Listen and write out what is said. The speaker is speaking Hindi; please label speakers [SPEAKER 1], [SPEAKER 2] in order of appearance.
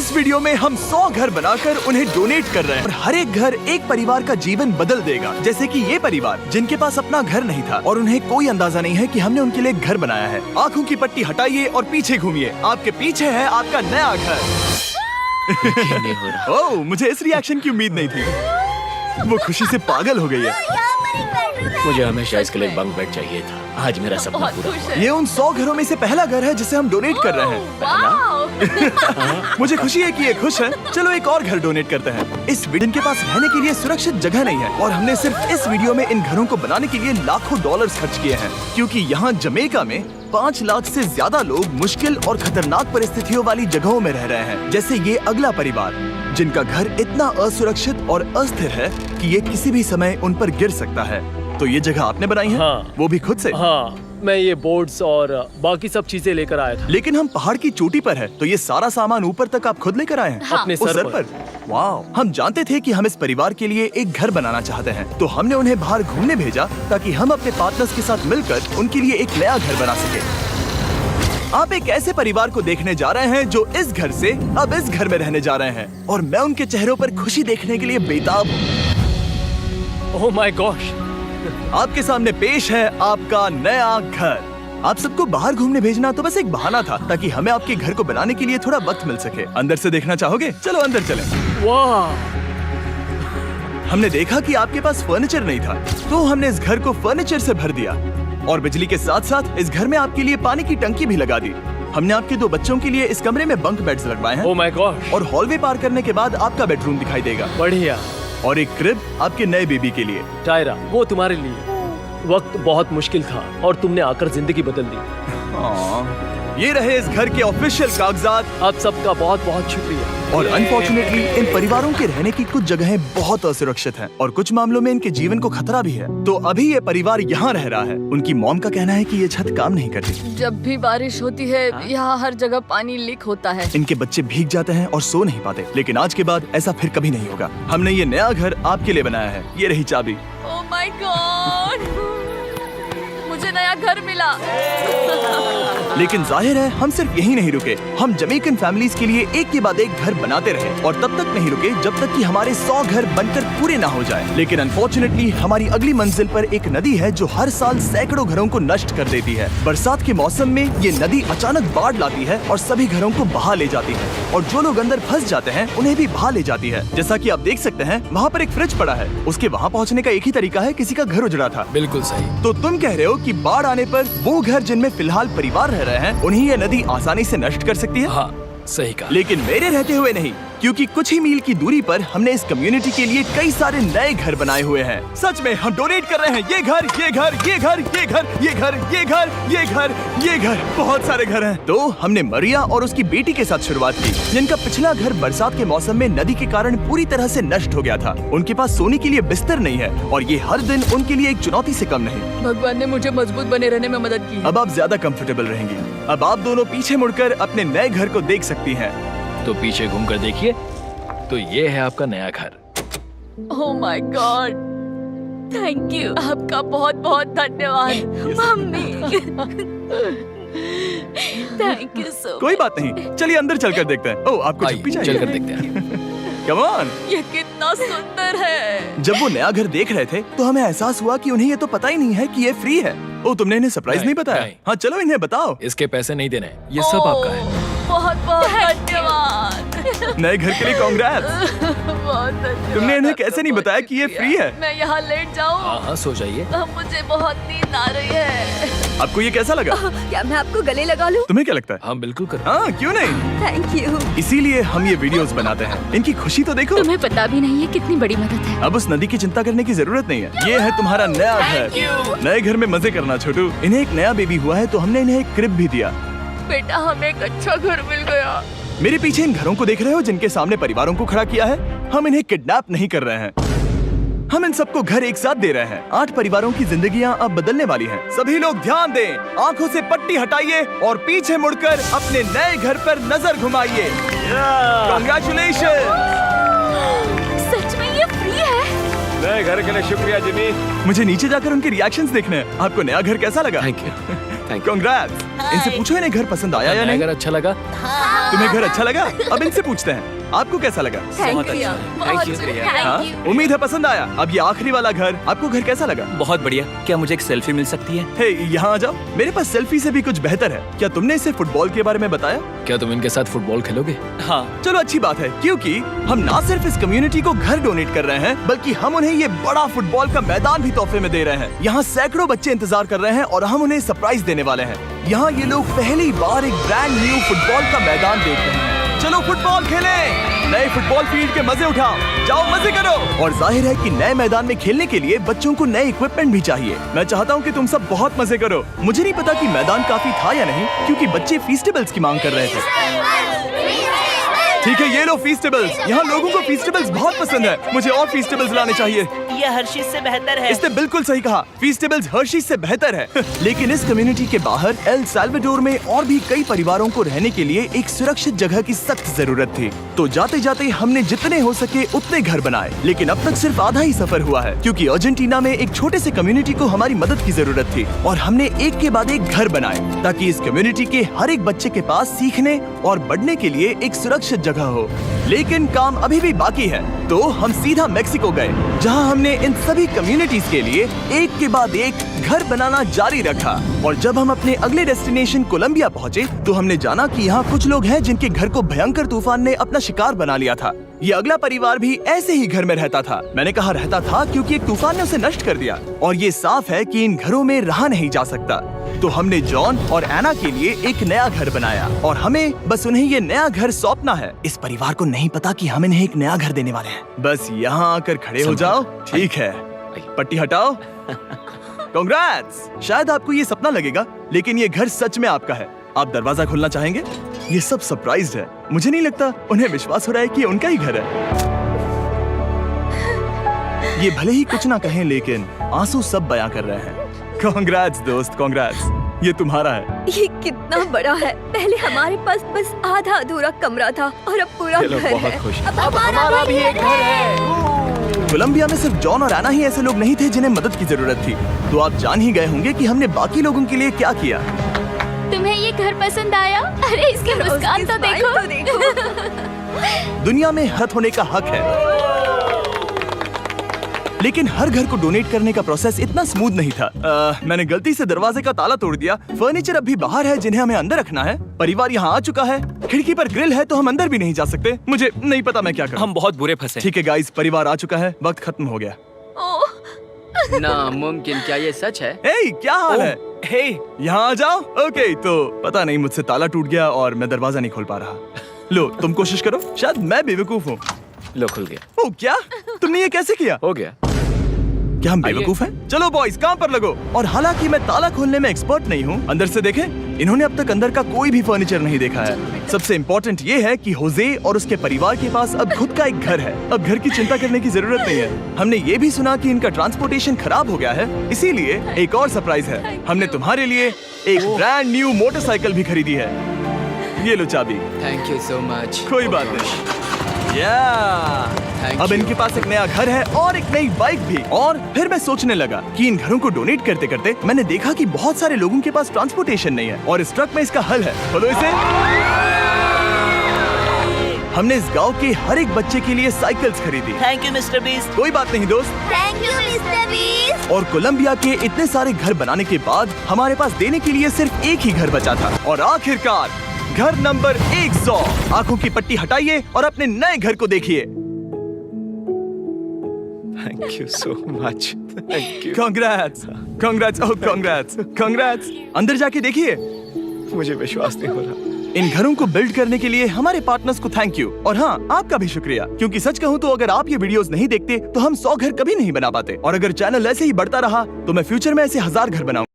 [SPEAKER 1] इस वीडियो में हम 100 घर बनाकर उन्हें डोनेट कर रहे हैं और हर एक घर एक परिवार का जीवन बदल देगा। जैसे कि ये परिवार जिनके पास अपना घर नहीं था और उन्हें कोई अंदाजा नहीं है कि हमने उनके लिए घर बनाया है। आंखों की पट्टी हटाइए और पीछे घूमिए। आपके पीछे है आपका नया घर।
[SPEAKER 2] नहीं हो रहा।
[SPEAKER 1] ओह, मुझे इस रिएक्शन की उम्मीद नहीं थी। वो खुशी से पागल हो गई है।
[SPEAKER 2] मुझे हमेशा इसके लिए बंक बेड चाहिए था। आज मेरा सपना पूरा हुआ।
[SPEAKER 1] ये उन 100 घरों में से पहला घर है जिसे हम डोनेट कर रहे हैं। मुझे खुशी है कि ये खुश है। चलो एक और घर डोनेट करते हैं। इस वीडियो के पास रहने के लिए सुरक्षित जगह नहीं है और हमने सिर्फ इस वीडियो में इन घरों को बनाने के लिए लाखों डॉलर्स खर्च किए हैं, क्योंकि यहाँ जमैका में 5 लाख से ज्यादा लोग मुश्किल और खतरनाक परिस्थितियों वाली जगहों में रह रहे हैं। जैसे ये अगला परिवार जिनका घर इतना असुरक्षित और अस्थिर है कि ये किसी भी समय उन पर गिर सकता है। तो ये जगह आपने बनाई है?
[SPEAKER 3] हाँ।
[SPEAKER 1] वो भी खुद से?
[SPEAKER 3] हाँ, मैं ये बोर्ड्स और बाकी सब चीजें लेकर आया था।
[SPEAKER 1] लेकिन हम पहाड़ की चोटी पर है, तो ये सारा सामान ऊपर तक आप खुद लेकर आए हैं?
[SPEAKER 3] हाँ। अपने
[SPEAKER 1] उस
[SPEAKER 3] सर पर।
[SPEAKER 1] वाह! हम जानते थे कि हम इस परिवार के लिए एक घर बनाना चाहते हैं, तो हमने उन्हें बाहर घूमने भेजा ताकि हम अपने पार्टनर्स के साथ मिलकर उनके लिए एक नया घर बना सके। आप एक ऐसे परिवार को देखने जा रहे हैं जो इस घर से अब इस घर में रहने जा रहे हैं, और मैं उनके चेहरों पर खुशी देखने के लिए बेताब हूँ।
[SPEAKER 3] Oh my gosh!
[SPEAKER 1] आपके सामने पेश है आपका नया घर। आप सबको बाहर घूमने भेजना तो बस एक बहाना था ताकि हमें आपके घर को बनाने के लिए थोड़ा वक्त मिल सके। अंदर से देखना चाहोगे? चलो अंदर चलें।
[SPEAKER 3] वाह!
[SPEAKER 1] हमने देखा कि आपके पास फर्नीचर नहीं था, तो हमने इस घर को फर्नीचर से भर दिया और बिजली के साथ साथ इस घर में आपके लिए पानी की टंकी भी लगा दी। हमने आपके 2 बच्चों के लिए इस कमरे में बंक बेड्स लगवाए हैं।
[SPEAKER 3] Oh my gosh!
[SPEAKER 1] और हॉलवे पार करने के बाद आपका बेडरूम दिखाई देगा
[SPEAKER 3] बढ़िया।
[SPEAKER 1] और एक क्रिब आपके नए बेबी के लिए।
[SPEAKER 3] टायरा, वो तुम्हारे लिए। वक्त बहुत मुश्किल था और तुमने आकर जिंदगी बदल दी।
[SPEAKER 1] ये रहे इस घर के ऑफिशियल कागजात।
[SPEAKER 3] आप सबका बहुत बहुत शुक्रिया।
[SPEAKER 1] और अनफॉर्चुनेटली इन परिवारों के रहने की कुछ जगहें बहुत असुरक्षित हैं और कुछ मामलों में इनके जीवन को खतरा भी है। तो अभी ये परिवार यहाँ रह रहा है। उनकी मॉम का कहना है कि ये छत काम नहीं करती।
[SPEAKER 4] जब भी बारिश होती है यहाँ हर जगह पानी लीक होता है।
[SPEAKER 1] इनके बच्चे भीग जाते हैं और सो नहीं पाते, लेकिन आज के बाद ऐसा फिर कभी नहीं होगा। हमने ये नया घर आपके लिए बनाया है। ये रही चाबी।
[SPEAKER 4] Oh my God! मुझे नया घर मिला।
[SPEAKER 1] लेकिन जाहिर है हम सिर्फ यही नहीं रुके। हम जमैकन फैमिलीज के लिए एक के बाद एक घर बनाते रहे और तब तक नहीं रुके जब तक कि हमारे 100 घर बनकर पूरे ना हो जाए। लेकिन अनफॉर्चुनेटली हमारी अगली मंजिल पर एक नदी है जो हर साल सैकड़ों घरों को नष्ट कर देती है। बरसात के मौसम में ये नदी अचानक बाढ़ लाती है और सभी घरों को बहा ले जाती है और जो लोग अंदर फंस जाते हैं उन्हें भी बहा ले जाती है। जैसा कि आप देख सकते हैं वहाँ पर एक फ्रिज पड़ा है। उसके वहाँ पहुँचने का एक ही तरीका है, किसी का घर उजड़ा था।
[SPEAKER 2] बिल्कुल सही।
[SPEAKER 1] तो तुम कह रहे हो कि बाढ़ आने पर वो घर जिनमें फिलहाल परिवार रह रहे हैं उन्हें ये नदी आसानी से नष्ट कर सकती है?
[SPEAKER 2] हाँ, सही कहा।
[SPEAKER 1] लेकिन मेरे रहते हुए नहीं, क्योंकि कुछ ही मील की दूरी पर हमने इस कम्युनिटी के लिए कई सारे नए घर बनाए हुए हैं। सच में हम डोनेट कर रहे हैं। ये घर, ये घर, ये घर, ये घर, ये घर, ये घर, ये घर, ये घर, बहुत सारे घर हैं। तो हमने मरिया और उसकी बेटी के साथ शुरुआत की, जिनका पिछला घर बरसात के मौसम में नदी के कारण पूरी तरह से नष्ट हो गया था। उनके पास सोने के लिए बिस्तर नहीं है और ये हर दिन उनके लिए एक चुनौती से कम नहीं।
[SPEAKER 4] भगवान ने मुझे मजबूत बने रहने में मदद की।
[SPEAKER 1] अब आप ज्यादा कंफर्टेबल रहेंगी। अब आप दोनों पीछे मुड़कर अपने नए घर को देख सकती हैं।
[SPEAKER 2] तो पीछे घूमकर देखिए, तो ये है आपका नया घर।
[SPEAKER 4] Oh my God! Thank you. आपका बहुत बहुत धन्यवाद मम्मी। Thank you so.
[SPEAKER 1] कोई बात नहीं, चलिए अंदर चलकर देखते हैं। ओह, आपको
[SPEAKER 2] आइए,
[SPEAKER 1] छुट्टी चाहिए?
[SPEAKER 2] चलकर देखते हैं।
[SPEAKER 1] Come on.
[SPEAKER 4] ये कितना सुंदर है।
[SPEAKER 1] जब वो नया घर देख रहे थे तो हमें एहसास हुआ कि उन्हें ये तो पता ही नहीं है कि ये फ्री है। ओ, तुमने इन्हें सरप्राइज नहीं बताया?
[SPEAKER 2] नहीं।
[SPEAKER 1] हाँ, चलो इन्हें बताओ।
[SPEAKER 2] इसके पैसे नहीं देने, ये सब आपका है।
[SPEAKER 4] बहुत बहुत धन्यवाद।
[SPEAKER 1] नए घर के लिए कांग्रेट्स।
[SPEAKER 4] बहुत धन्यवाद।
[SPEAKER 1] तुमने इन्हें कैसे नहीं बताया कि ये फ्री है?
[SPEAKER 4] मैं यहाँ लेट जाऊँ?
[SPEAKER 2] हाँ हाँ, सो जाइए।
[SPEAKER 4] मुझे बहुत नींद आ रही है।
[SPEAKER 1] आपको ये कैसा लगा?
[SPEAKER 5] क्या मैं आपको गले लगा लूं?
[SPEAKER 1] तुम्हें क्या लगता है?
[SPEAKER 2] हाँ बिल्कुल कर।
[SPEAKER 1] हाँ, क्यों नहीं?
[SPEAKER 5] Thank you.
[SPEAKER 1] इसीलिए हम ये वीडियोस बनाते हैं। इनकी खुशी तो देखो।
[SPEAKER 6] तुम्हें पता भी नहीं है कितनी बड़ी मदद है।
[SPEAKER 1] अब उस नदी की चिंता करने की जरूरत नहीं है। ये है तुम्हारा नया घर। नए घर में मजे करना छोटू। इन्हें एक नया बेबी हुआ है तो हमने इन्हें एक क्रिब भी दिया।
[SPEAKER 4] बेटा, हमें एक अच्छा घर मिल गया।
[SPEAKER 1] मेरे पीछे इन घरों को देख रहे हो जिनके सामने परिवारों को खड़ा किया है? हम इन्हें किडनैप नहीं कर रहे हैं। हम इन सबको घर एक साथ दे रहे हैं। 8 परिवारों की जिंदगियां अब बदलने वाली हैं। सभी लोग ध्यान दें, आंखों से पट्टी हटाइए और पीछे मुड़कर अपने नए घर पर नजर घुमाइए। कांग्रेचुलेशन।
[SPEAKER 6] सच में ये फ्री है?
[SPEAKER 3] नए घर के लिए शुक्रिया जिमी।
[SPEAKER 1] मुझे नीचे जाकर उनके रिएक्शंस देखने हैं। आपको नया घर कैसा लगा?
[SPEAKER 2] Thank you. Thank you.
[SPEAKER 1] Congrats. इनसे पूछो इन्हें घर पसंद आया या नहीं।
[SPEAKER 3] अगर अच्छा लगा
[SPEAKER 1] तुम्हें घर अच्छा लगा? अब इनसे पूछते हैं आपको कैसा लगा?
[SPEAKER 6] Thank you
[SPEAKER 2] Thank you.
[SPEAKER 1] हाँ? उम्मीद है पसंद आया। अब ये आखिरी वाला घर, आपको घर कैसा लगा?
[SPEAKER 5] बहुत बढ़िया। क्या मुझे एक सेल्फी मिल सकती है?
[SPEAKER 1] हे, यहाँ आ जाओ। मेरे पास सेल्फी से भी कुछ बेहतर है। क्या तुमने इसे फुटबॉल के बारे में बताया?
[SPEAKER 3] क्या तुम इनके साथ फुटबॉल खेलोगे?
[SPEAKER 5] हाँ।
[SPEAKER 1] चलो अच्छी बात है, क्योंकि हम ना सिर्फ इस कम्युनिटी को घर डोनेट कर रहे हैं, बल्कि हम उन्हें ये बड़ा फुटबॉल का मैदान भी तोहफे में दे रहे हैं। यहाँ सैकड़ों बच्चे इंतजार कर रहे हैं और हम उन्हें सरप्राइज देने वाले हैं। यहाँ ये लोग पहली बार एक ब्रांड न्यू फुटबॉल का मैदान देख रहे हैं। चलो फुटबॉल खेलें, नए फुटबॉल फील्ड के मजे उठाओ, जाओ मजे करो। और जाहिर है कि नए मैदान में खेलने के लिए बच्चों को नए इक्विपमेंट भी चाहिए। मैं चाहता हूँ कि तुम सब बहुत मजे करो। मुझे नहीं पता कि मैदान काफी था या नहीं, क्योंकि बच्चे फीस्टेबल्स की मांग कर रहे थे। ठीक है, ये लो फीस्टेबल्स। यहाँ लोगों को फीस्टेबल्स बहुत पसंद है। मुझे और फीस्टेबल्स लाने चाहिए।
[SPEAKER 7] ये हर्षीज से बेहतर है।
[SPEAKER 1] इसने बिल्कुल सही कहा, फीस्टेबल्स हर्शीज से बेहतर है। लेकिन इस कम्युनिटी के बाहर एल साल्वाडोर में और भी कई परिवारों को रहने के लिए एक सुरक्षित जगह की सख्त जरूरत थी। तो जाते जाते हमने जितने हो सके उतने घर बनाए, लेकिन अब तक सिर्फ आधा ही सफर हुआ है, क्योंकि अर्जेंटीना में एक छोटे से कम्युनिटी को हमारी मदद की जरूरत थी और हमने एक के बाद एक घर बनाए ताकि इस कम्युनिटी के हर एक बच्चे के पास सीखने और बढ़ने के लिए एक सुरक्षित जगह हो। लेकिन काम अभी भी बाकी है, तो हम सीधा मेक्सिको गए, जहां हमने इन सभी कम्युनिटीज के लिए एक के बाद एक घर बनाना जारी रखा। और जब हम अपने अगले डेस्टिनेशन कोलंबिया पहुंचे, तो हमने जाना कि यहाँ कुछ लोग हैं जिनके घर को भयंकर तूफान ने अपना शिकार बना लिया था। ये अगला परिवार भी ऐसे ही घर में रहता था। मैंने कहा रहता था क्योंकि एक तूफान ने उसे नष्ट कर दिया, और ये साफ है कि इन घरों में रहा नहीं जा सकता। तो हमने जॉन और एना के लिए एक नया घर बनाया और हमें बस उन्हें ये नया घर सौंपना है। इस परिवार को नहीं पता कि हम इन्हें एक नया घर देने वाले हैं। बस यहाँ आकर खड़े हो जाओ। ठीक है, पट्टी हटाओ। कांग्रेट्स। शायद आपको ये सपना लगेगा, लेकिन ये घर सच में आपका है। आप दरवाजा खोलना चाहेंगे? ये सब सरप्राइज्ड है। मुझे नहीं लगता उन्हें विश्वास हो रहा है कि ये उनका ही घर है। ये भले ही कुछ ना कहें, लेकिन आंसू सब बयां कर रहे हैं। कांग्रेट्स दोस्त, कांग्रेट्स। ये तुम्हारा है।
[SPEAKER 6] ये कितना बड़ा है। पहले हमारे पास बस आधा अधूरा कमरा था और अब पूरा घर है। अब हमारा भी एक घर है।
[SPEAKER 1] कोलंबिया में सिर्फ जॉन और एना ही ऐसे लोग नहीं थे जिन्हें मदद की जरूरत थी। तो आप जान ही गए होंगे कि हमने बाकी लोगों के लिए क्या किया।
[SPEAKER 6] तुम्हें ये घर पसंद आया? अरे इसकी मुस्कान तो देखो।
[SPEAKER 1] दुनिया में हर होने का हक है, लेकिन हर घर को डोनेट करने का प्रोसेस इतना स्मूथ नहीं था। मैंने गलती से दरवाजे का ताला तोड़ दिया। फर्नीचर अब भी बाहर है जिन्हें हमें अंदर रखना है। परिवार यहाँ आ चुका है। खिड़की पर ग्रिल है तो हम अंदर भी नहीं जा सकते। मुझे नहीं पता मैं क्या करूं।
[SPEAKER 5] हम बहुत बुरे फंसे।
[SPEAKER 1] ठीक है गाइस, परिवार आ चुका है। वक्त खत्म हो गया।
[SPEAKER 2] नामुमकिन, क्या ये सच है?
[SPEAKER 1] हे, क्या हाल है?
[SPEAKER 5] हे,
[SPEAKER 1] यहाँ आ जाओ। ओके, तो पता नहीं मुझसे ताला टूट गया और मैं दरवाजा नहीं खोल पा रहा। लो, तुम कोशिश करो। शायद मैं बेवकूफ हूँ।
[SPEAKER 2] लो, खुल गया।
[SPEAKER 1] ओ क्या? तुमने ये कैसे किया?
[SPEAKER 2] हो गया।
[SPEAKER 1] क्या हम बेवकूफ हैं? चलो बॉयज, काम पर लगो। और हालांकि मैं ताला खोलने में एक्सपर्ट नहीं हूँ, अंदर से देखें। इन्होंने अब तक अंदर का कोई भी फर्नीचर नहीं देखा है। सबसे इम्पोर्टेंट ये है कि होजे और उसके परिवार के पास अब खुद का एक घर है। अब घर की चिंता करने की जरूरत नहीं है। हमने ये भी सुना कि इनका ट्रांसपोर्टेशन खराब हो गया है, इसीलिए एक और सरप्राइज है। हमने तुम्हारे लिए एक ब्रांड न्यू मोटरसाइकिल भी खरीदी है। ये लो चाबी।
[SPEAKER 2] Thank you so much.
[SPEAKER 1] कोई बात नहीं। अब इनके पास एक नया घर है और एक नई बाइक भी। और फिर मैं सोचने लगा कि इन घरों को डोनेट करते करते मैंने देखा कि बहुत सारे लोगों के पास ट्रांसपोर्टेशन नहीं है, और इस ट्रक में इसका हल है। बोलो इसे। हमने इस गांव के हर एक बच्चे के लिए साइकिल्स खरीदी।
[SPEAKER 7] Thank you mister beast.
[SPEAKER 1] कोई बात नहीं दोस्त।
[SPEAKER 6] Thank you mister beast.
[SPEAKER 1] और कोलंबिया के इतने सारे घर बनाने के बाद हमारे पास देने के लिए सिर्फ एक ही घर बचा था। और आखिरकार घर नंबर 100। आंखों की पट्टी हटाइए और अपने नए घर को देखिए।
[SPEAKER 2] Thank you so much. Thank you.
[SPEAKER 1] Congrats, congrats, oh congrats, congrats. अंदर जाके देखिए।
[SPEAKER 2] मुझे विश्वास नहीं हो रहा।
[SPEAKER 1] इन घरों को बिल्ड करने के लिए हमारे पार्टनर्स को थैंक यू, और हाँ, आपका भी शुक्रिया, क्योंकि सच कहूँ तो अगर आप ये वीडियोस नहीं देखते तो हम 100 घर कभी नहीं बना पाते। और अगर चैनल ऐसे ही बढ़ता रहा तो मैं फ्यूचर में ऐसे 1000 घर बनाऊंगा।